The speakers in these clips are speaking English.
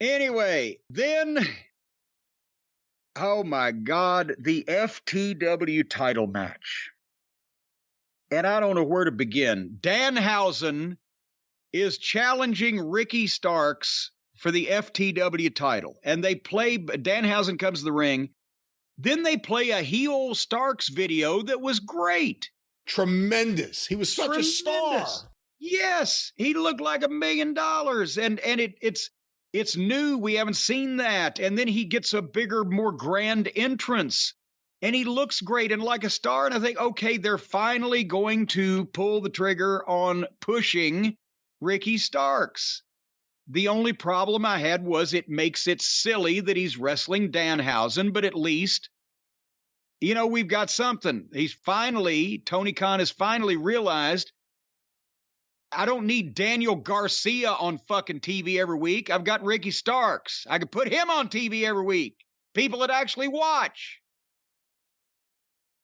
Anyway, then, oh my God, the FTW title match. And I don't know where to begin. Danhausen is challenging Ricky Starks for the FTW title. And Danhausen comes to the ring. Then they play a heel Starks video that was great. Tremendous. He was such a star. Yes, he looked like $1 million. And it's new. We haven't seen that. And then he gets a bigger, more grand entrance. And he looks great and like a star. And I think, okay, they're finally going to pull the trigger on pushing Ricky Starks. The only problem I had was it makes it silly that he's wrestling Danhausen, but at least, we've got something. Tony Khan has finally realized, I don't need Daniel Garcia on fucking TV every week. I've got Ricky Starks. I could put him on TV every week. People that actually watch.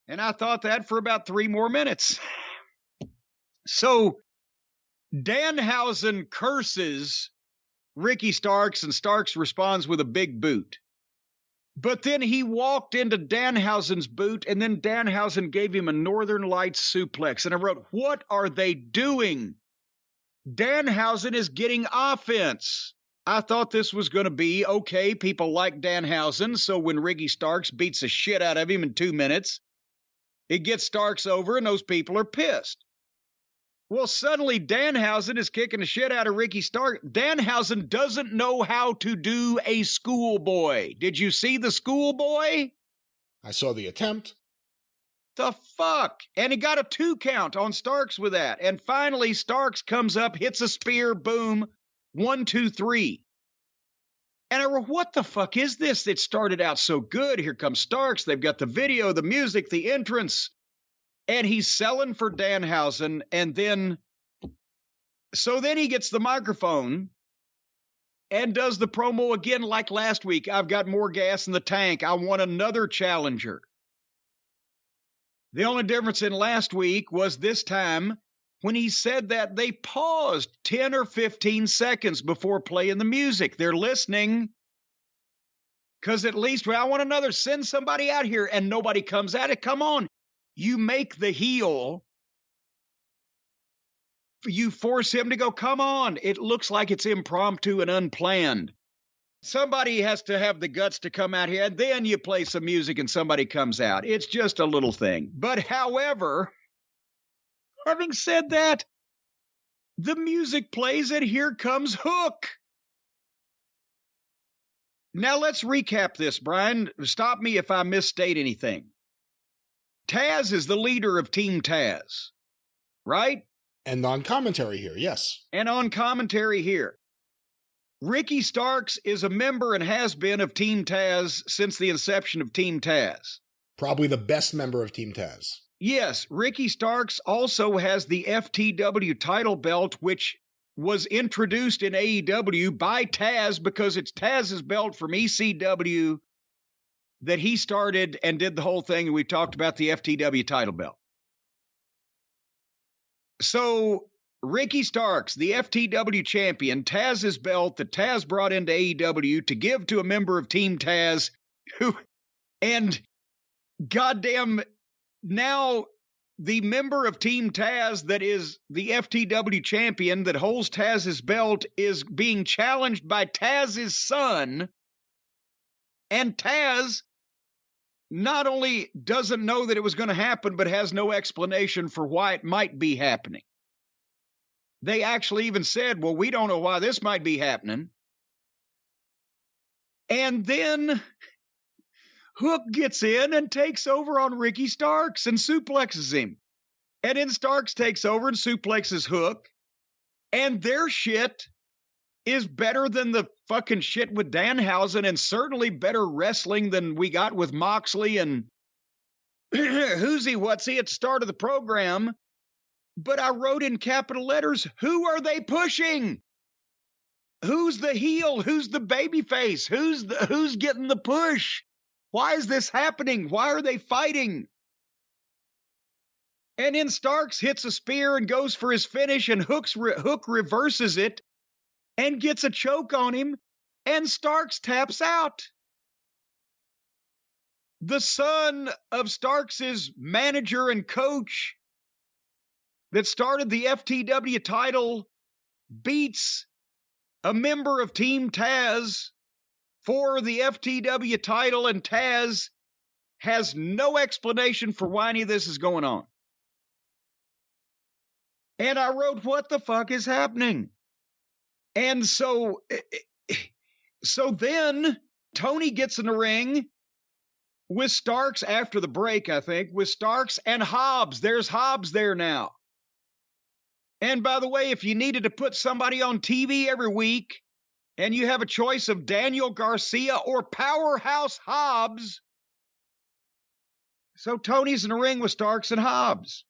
And I thought that for about 3 more minutes. So Danhausen curses Ricky Starks, and Starks responds with a big boot. But then he walked into Danhausen's boot, and then Danhausen gave him a Northern Lights suplex. And I wrote, what are they doing? Danhausen is getting offense. I thought this was going to be, okay, people like Danhausen, so when Ricky Starks beats the shit out of him in 2 minutes, it gets Starks over, and those people are pissed. Well, suddenly Danhausen is kicking the shit out of Ricky Starks. Danhausen doesn't know how to do a schoolboy. Did you see the schoolboy? I saw the attempt. The fuck? And he got a 2 count on Starks with that. And finally, Starks comes up, hits a spear, boom, 1, 2, 3. And I wrote, what the fuck is this? It started out so good. Here comes Starks. They've got the video, the music, the entrance. And he's selling for Danhausen. And then he gets the microphone and does the promo again like last week. I've got more gas in the tank. I want another challenger. The only difference in last week was this time when he said that they paused 10 or 15 seconds before playing the music. They're listening because at least, I want another, send somebody out here, and nobody comes at it. Come on. You make the heel. You force him to go, come on. It looks like it's impromptu and unplanned. Somebody has to have the guts to come out here, and then you play some music and somebody comes out. It's just a little thing. But however, having said that, the music plays and here comes Hook. Now let's recap this, Brian. Stop me if I misstate anything. Taz is the leader of Team Taz, right? And on commentary here, yes. And on commentary here. Ricky Starks is a member and has been of Team Taz since the inception of Team Taz. Probably the best member of Team Taz. Yes, Ricky Starks also has the FTW title belt, which was introduced in AEW by Taz because it's Taz's belt from ECW that he started and did the whole thing, and we talked about the FTW title belt. So Ricky Starks, the FTW champion, Taz's belt that Taz brought into AEW to give to a member of Team Taz, and goddamn, now the member of Team Taz that is the FTW champion that holds Taz's belt is being challenged by Taz's son, and Taz not only doesn't know that it was going to happen, but has no explanation for why it might be happening. They actually even said, well, we don't know why this might be happening. And then Hook gets in and takes over on Ricky Starks and suplexes him. And then Starks takes over and suplexes Hook. And their shit is better than the fucking shit with Danhausen, and certainly better wrestling than we got with Moxley and Who's-he, what's-he at the start of the program. But I wrote in capital letters, who are they pushing? Who's the heel? Who's the babyface? Who's getting the push? Why is this happening? Why are they fighting? And then Starks hits a spear and goes for his finish, and Hook reverses it and gets a choke on him. and Starks taps out. The son of Starks' manager and coach that started the FTW title beats a member of Team Taz for the FTW title, and Taz has no explanation for why any of this is going on. And I wrote, what the fuck is happening? And so then Tony gets in the ring with Starks after the break, I think, with Starks and Hobbs. There's Hobbs there now. And by the way, if you needed to put somebody on TV every week and you have a choice of Daniel Garcia or Powerhouse Hobbs, so Tony's in the ring with Starks and Hobbs.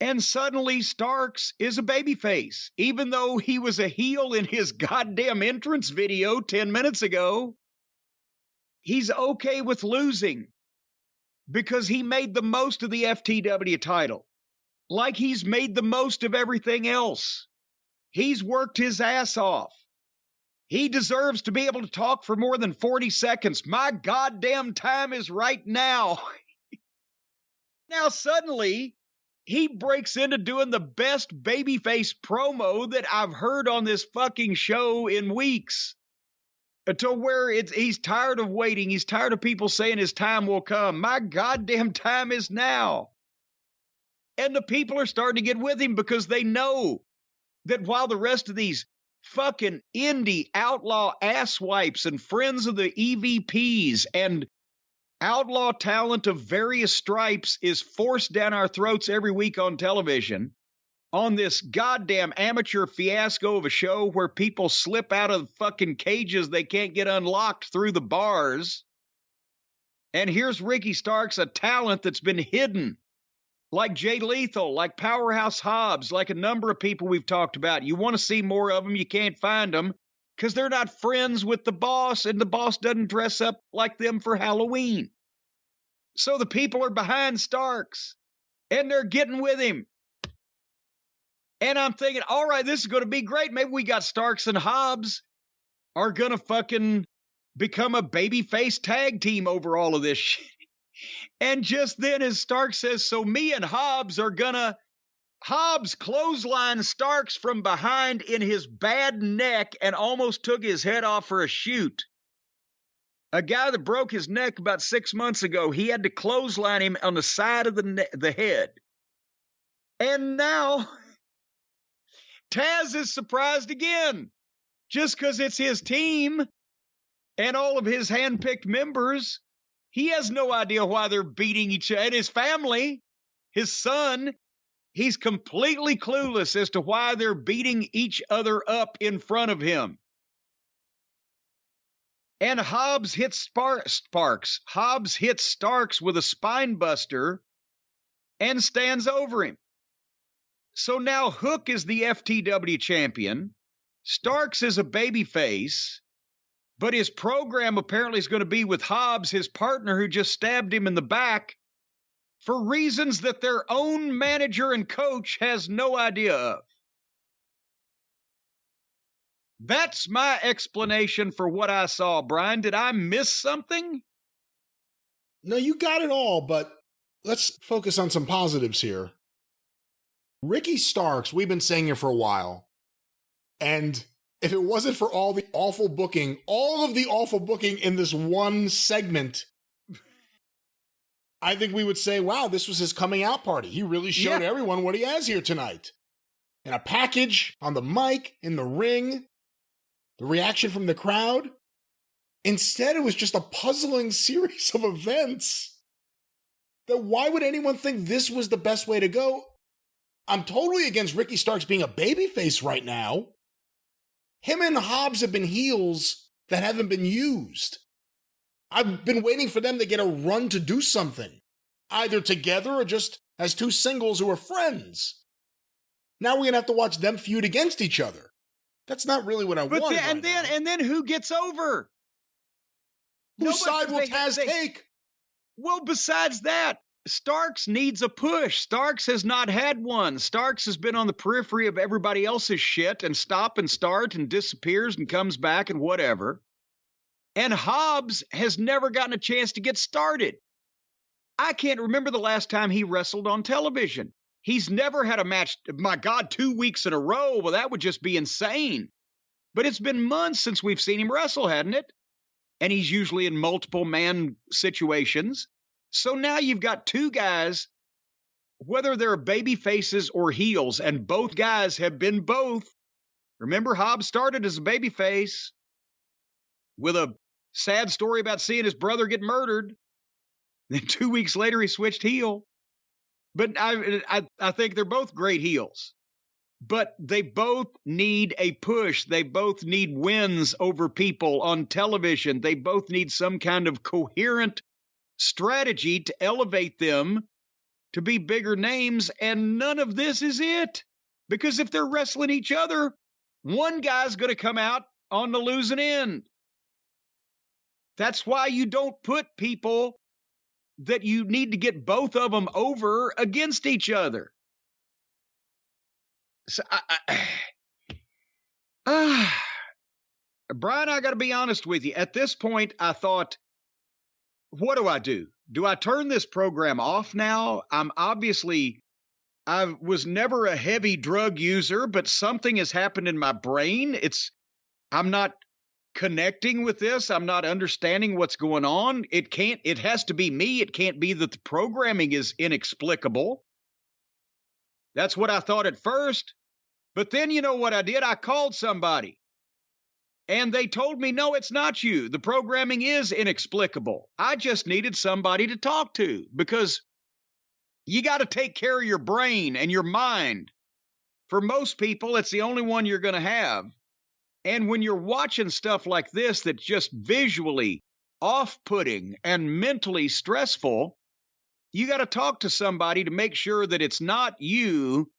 And suddenly Starks is a babyface, even though he was a heel in his goddamn entrance video 10 minutes ago. He's okay with losing because he made the most of the FTW title, like he's made the most of everything else. He's worked his ass off. He deserves to be able to talk for more than 40 seconds. My goddamn time is right now. Now suddenly, he breaks into doing the best babyface promo that I've heard on this fucking show in weeks. To where he's tired of waiting. He's tired of people saying his time will come. My goddamn time is now. And the people are starting to get with him because they know that while the rest of these fucking indie outlaw asswipes and friends of the EVPs and outlaw talent of various stripes is forced down our throats every week on television, on this goddamn amateur fiasco of a show where people slip out of fucking cages they can't get unlocked through the bars. And here's Ricky Starks, a talent that's been hidden, like Jay Lethal, like Powerhouse Hobbs, like a number of people we've talked about. You want to see more of them, you can't find them because they're not friends with the boss, and the boss doesn't dress up like them for Halloween. So the people are behind Starks, and they're getting with him. And I'm thinking, all right, this is going to be great. Maybe we got Starks and Hobbs are going to fucking become a babyface tag team over all of this shit. And just then, as Starks says, so me and Hobbs are going to, Hobbs clotheslined Starks from behind in his bad neck and almost took his head off for a shoot. A guy that broke his neck about 6 months ago, he had to clothesline him on the side of the head. And now Taz is surprised again, just because it's his team and all of his handpicked members. He has no idea why they're beating each other. And his family, his son, he's completely clueless as to why they're beating each other up in front of him. And Hobbs hits Sparks. Hobbs hits Starks with a spine buster and stands over him. So now Hook is the FTW champion. Starks is a babyface. But his program apparently is going to be with Hobbs, his partner who just stabbed him in the back, for reasons that their own manager and coach has no idea of. That's my explanation for what I saw, Brian. Did I miss something? No, you got it all, but let's focus on some positives here. Ricky Starks, we've been saying it for a while, and if it wasn't for all of the awful booking in this one segment, I think we would say, wow, this was his coming out party. He really showed everyone what he has here tonight. In a package, on the mic, in the ring, the reaction from the crowd. Instead, it was just a puzzling series of events. That why would anyone think this was the best way to go? I'm totally against Ricky Starks being a babyface right now. Him and Hobbs have been heels that haven't been used. I've been waiting for them to get a run to do something, either together or just as two singles who are friends. Now we're going to have to watch them feud against each other. That's not really what I want. And then who gets over? Whose side will Taz take? Well, besides that, Starks needs a push. Starks has not had one. Starks has been on the periphery of everybody else's shit and stop and start and disappears and comes back and whatever. And Hobbs has never gotten a chance to get started. I can't remember the last time he wrestled on television. He's never had a match, my God, 2 weeks in a row. Well, that would just be insane. But it's been months since we've seen him wrestle, hadn't it? And he's usually in multiple man situations. So now you've got two guys, whether they're baby faces or heels, and both guys have been both. Remember, Hobbs started as a baby face with a sad story about seeing his brother get murdered. Then 2 weeks later, he switched heel. But I think they're both great heels. But they both need a push. They both need wins over people on television. They both need some kind of coherent strategy to elevate them to be bigger names, and none of this is it. Because if they're wrestling each other, one guy's going to come out on the losing end. That's why you don't put people that you need to get both of them over against each other. So Brian, I got to be honest with you. At this point, I thought, what do? Do I turn this program off now? I was never a heavy drug user, but something has happened in my brain. I'm not connecting with this. I'm not understanding what's going on. It has to be me. It can't be that the programming is inexplicable. That's what I thought at first. But then you know what I did? I called somebody. And they told me, no, it's not you. The programming is inexplicable. I just needed somebody to talk to because you got to take care of your brain and your mind. For most people, it's the only one you're going to have. And when you're watching stuff like this that's just visually off-putting and mentally stressful, you got to talk to somebody to make sure that it's not you.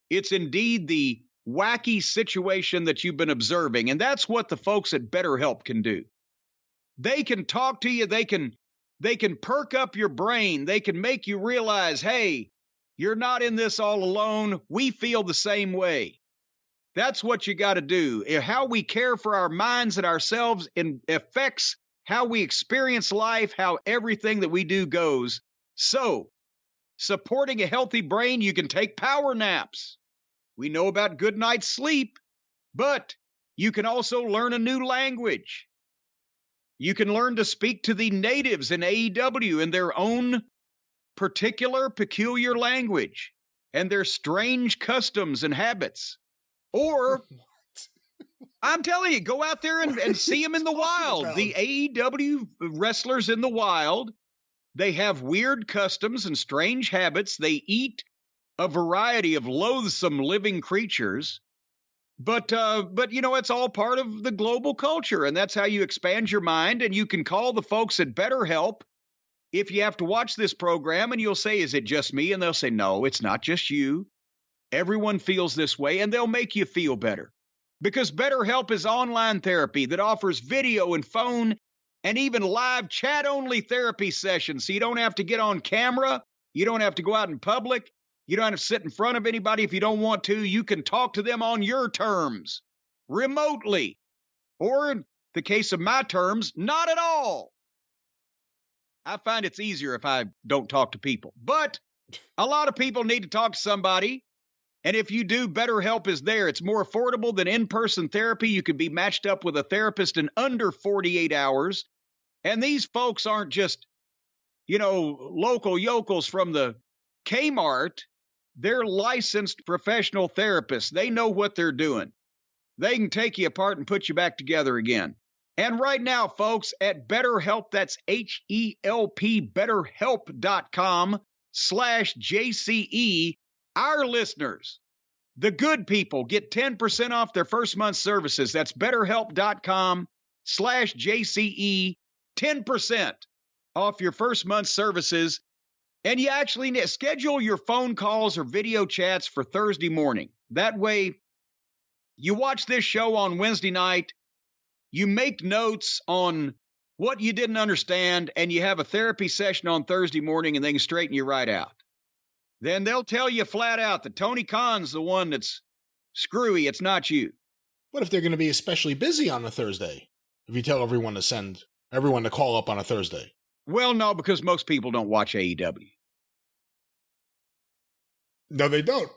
It's indeed the wacky situation that you've been observing. And that's what the folks at BetterHelp can do. They can talk to you. They can perk up your brain. They can make you realize, hey, you're not in this all alone. We feel the same way. That's what you got to do. How we care for our minds and ourselves affects how we experience life, how everything that we do goes. So, supporting a healthy brain, you can take power naps. We know about good night's sleep, but you can also learn a new language. You can learn to speak to the natives in AEW in their own particular, peculiar language and their strange customs and habits. Or, I'm telling you, go out there and see them in the wild. About? The AEW wrestlers in the wild, they have weird customs and strange habits. They eat a variety of loathsome living creatures, but you know, it's all part of the global culture, and that's how you expand your mind. And you can call the folks at BetterHelp if you have to watch this program, and you'll say, is it just me? And they'll say, no, it's not just you. Everyone feels this way, and they'll make you feel better. Because BetterHelp is online therapy that offers video and phone and even live chat-only therapy sessions, so you don't have to get on camera. You don't have to go out in public. You don't have to sit in front of anybody if you don't want to. You can talk to them on your terms, remotely. Or in the case of my terms, not at all. I find it's easier if I don't talk to people. But a lot of people need to talk to somebody. And if you do, BetterHelp is there. It's more affordable than in-person therapy. You can be matched up with a therapist in under 48 hours. And these folks aren't just, you know, local yokels from the Kmart. They're licensed professional therapists. They know what they're doing. They can take you apart and put you back together again. And right now, folks, at BetterHelp, that's HELP, BetterHelp.com/JCE, our listeners, the good people, get 10% off their first month's services. That's BetterHelp.com/JCE, 10% off your first month's services. And you actually schedule your phone calls or video chats for Thursday morning. That way, you watch this show on Wednesday night. You make notes on what you didn't understand, and you have a therapy session on Thursday morning and they can straighten you right out. Then they'll tell you flat out that Tony Khan's the one that's screwy. It's not you. What if they're going to be especially busy on a Thursday? If you tell everyone to call up on a Thursday. Well, no, because most people don't watch AEW. No, they don't.